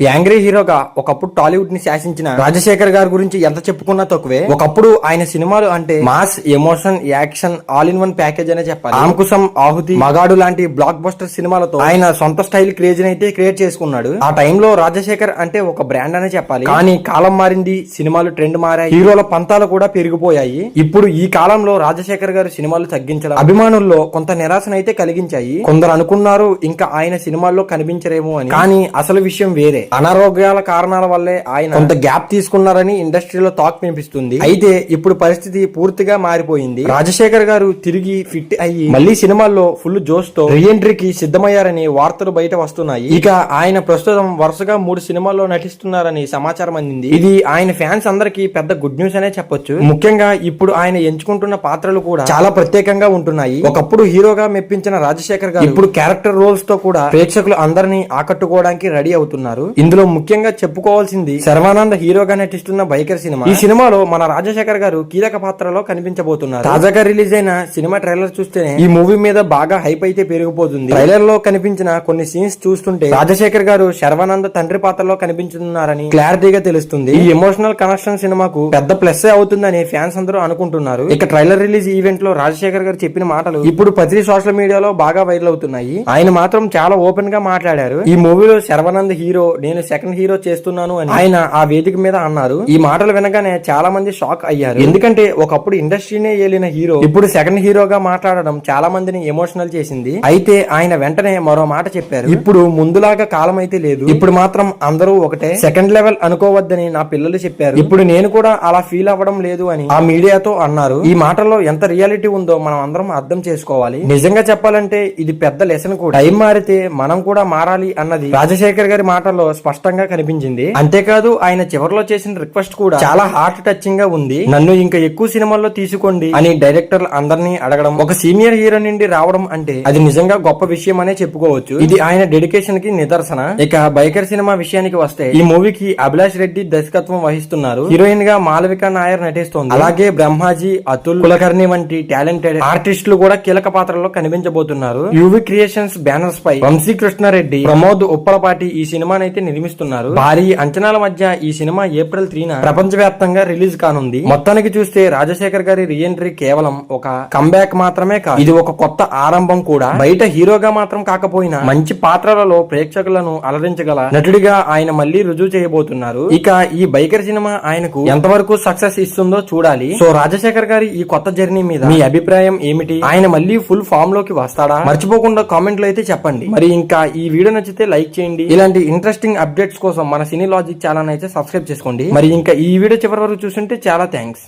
Angry హీరోగా ఒకప్పుడు టాలీవుడ్ ని శాసించిన రాజశేఖర్ గారి గురించి ఎంత చెప్పుకున్నా తక్కువే. ఒకప్పుడు ఆయన సినిమాలు అంటే mass, emotion, action all in one package అనే చెప్పాలి. రామకుశం, ఆహుతి, మగాడు లాంటి బ్లాక్ బస్టర్ సినిమాలతో ఆయన సొంత స్టైల్ క్రేజ్ అయితే క్రియేట్ చేసుకున్నాడు. ఆ టైంలో రాజశేఖర్ అంటే ఒక బ్రాండ్ అనే చెప్పాలి. కానీ కాలం మారింది, సినిమాలు ట్రెండ్ మారాయి, హీరోల పంతాలు కూడా పెరిగిపోయాయి. ఇప్పుడు ఈ కాలంలో రాజశేఖర్ గారు సినిమాలు తగ్గించడం అభిమానుల్లో కొంత నిరాశనైతే కలిగించాయి. కొందరు అనుకున్నారు ఇంకా ఆయన సినిమాల్లో కనిపించరేమో అని. కానీ అసలు విషయం వేరే. అనారోగ్యాల కారణాల వల్లే ఆయన కొంత గ్యాప్ తీసుకున్నారని ఇండస్ట్రీలో టాక్ వినిపిస్తుంది. అయితే ఇప్పుడు పరిస్థితి పూర్తిగా మారిపోయింది. రాజశేఖర్ గారు తిరిగి ఫిట్ అయ్యి మళ్లీ సినిమాల్లో ఫుల్ జోష్ తో రీఎంట్రీకి సిద్ధమయ్యారని వార్తలు బయట వస్తున్నాయి. ఇక ఆయన ప్రస్తుతం వరుసగా 3 సినిమాల్లో నటిస్తున్నారని సమాచారం అందింది. ఇది ఆయన ఫ్యాన్స్ అందరికీ పెద్ద గుడ్ న్యూస్ అనే చెప్పొచ్చు. ముఖ్యంగా ఇప్పుడు ఆయన ఎంచుకుంటున్న పాత్రలు కూడా చాలా ప్రత్యేకంగా ఉంటున్నాయి. ఒకప్పుడు హీరోగా మెప్పించిన రాజశేఖర్ గారు ఇప్పుడు క్యారెక్టర్ రోల్స్ తో కూడా ప్రేక్షకులు అందరినీ ఆకట్టుకోవడానికి రెడీ అవుతున్నారు. ఇందులో ముఖ్యంగా చెప్పుకోవాల్సింది శర్వానంద్ హీరోగా నటిస్తున్న బైకర్ సినిమా. ఈ సినిమాలో మన రాజశేఖర్ గారు కీలక పాత్రలో కనిపించబోతున్నారు. తాజాగా రిలీజ్ అయిన సినిమా ట్రైలర్ చూస్తేనే ఈ మూవీ మీద బాగా హైప్ అయితే పెరిగిపోతుంది. ట్రైలర్ లో కనిపించిన కొన్ని సీన్స్ చూస్తుంటే రాజశేఖర్ గారు శర్వానంద్ తండ్రి పాత్రలో కనిపించుతున్నారని క్లారిటీగా తెలుస్తుంది. ఈ ఎమోషనల్ కనెక్షన్ సినిమాకు పెద్ద ప్లస్ అవుతుందని ఫ్యాన్స్ అందరూ అనుకుంటున్నారు. ఇక ట్రైలర్ రిలీజ్ ఈవెంట్ లో రాజశేఖర్ గారు చెప్పిన మాటలు ఇప్పుడు ప్రతి సోషల్ మీడియాలో బాగా వైరల్ అవుతున్నాయి. ఆయన మాత్రం చాలా ఓపెన్ గా మాట్లాడారు. ఈ మూవీలో శర్వానంద్ హీరో, నేను సెకండ్ హీరో చేస్తున్నాను అని ఆయన ఆ వేదిక మీద అన్నారు. ఈ మాటలు వినగానే చాలా మంది షాక్ అయ్యారు. ఎందుకంటే ఒకప్పుడు ఇండస్ట్రీనే ఏలిన హీరో ఇప్పుడు సెకండ్ హీరోగా మాట్లాడడం చాలా మందిని ఎమోషనల్ చేసింది. అయితే ఆయన వెంటనే మరో మాట చెప్పారు. ఇప్పుడు ముందులాగా కాలం అయితే లేదు, ఇప్పుడు మాత్రం అందరూ ఒకటే, సెకండ్ లెవెల్ అనుకోవద్దని నా పిల్లలు చెప్పారు. ఇప్పుడు నేను కూడా అలా ఫీల్ అవ్వడం లేదు అని ఆ మీడియాతో అన్నారు. ఈ మాటల్లో ఎంత రియాలిటీ ఉందో మనం అందరం అర్థం చేసుకోవాలి. నిజంగా చెప్పాలంటే ఇది పెద్ద లెసన్ కూడా. టైం మారితే మనం కూడా మారాలి అన్నది రాజశేఖర్ గారి మాటల్లో స్పష్టంగా కనిపించింది. అంతేకాదు ఆయన చివరిలో చేసిన రిక్వెస్ట్ కూడా చాలా హార్ట్ టచింగ్ గా ఉంది. నన్ను ఇంకా ఎక్కువ సినిమాల్లో తీసుకోండి అని డైరెక్టర్ అందరినీ అడగడం, ఒక సీనియర్ హీరో నుండి రావడం అంటే అది నిజంగా గొప్ప విషయం అనే చెప్పుకోవచ్చు. ఇది ఆయన డెడికేషన్ కి నిదర్శన. ఇక బైకర్ సినిమా విషయానికి వస్తే ఈ మూవీకి అభిలాష్ రెడ్డి దర్శకత్వం వహిస్తున్నారు. హీరోయిన్ గా మాలవిక నాయర్ నటిస్తోంది. అలాగే బ్రహ్మాజీ, అతుల్ కులకర్ణి వంటి టాలెంటెడ్ ఆర్టిస్టులు కూడా కీలక పాత్రలో కనిపించబోతున్నారు. యువి క్రియేషన్స్ బ్యానర్స్ పై వంశీకృష్ణారెడ్డి, ప్రమోద్ ఉప్పలపాటి ఈ సినిమానైతే నిర్మిస్తున్నారు. భారీ అంచనాల మధ్య ఈ సినిమా ఏప్రిల్ 3న ప్రపంచవ్యాప్తంగా రిలీజ్ కానుంది. మొత్తానికి చూస్తే రాజశేఖర్ గారి రీఎంట్రీ కేవలం ఒక కంబ్యాక్ మాత్రమే కాదు, ఇది ఒక కొత్త ఆరంభం కూడా. బయట హీరోగా మాత్రం కాకపోయినా మంచి పాత్రలలో ప్రేక్షకులను అలరించగల నటుడిగా ఆయన మళ్లీ రుజువు చేయబోతున్నారు. ఇక ఈ బైకర్ సినిమా ఆయనకు ఎంతవరకు సక్సెస్ ఇస్తుందో చూడాలి. సో రాజశేఖర్ గారి ఈ కొత్త జర్నీ మీద మీ అభిప్రాయం ఏమిటి? ఆయన మళ్లీ ఫుల్ ఫామ్ లోకి వస్తాడా? మర్చిపోకుండా కామెంట్ లో అయితే చెప్పండి. మరి ఇంకా ఈ వీడియో నచ్చితే లైక్ చేయండి. ఇలాంటి ఇంట్రెస్టింగ్ అప్డేట్స్ కోసం మన సినీ లాజిక్ ఛానల్ అయితే సబ్స్క్రైబ్ చేసుకోండి. మరి ఇంకా ఈ వీడియో చివరి వరకు చూస్తుంటే చాలా థ్యాంక్స్.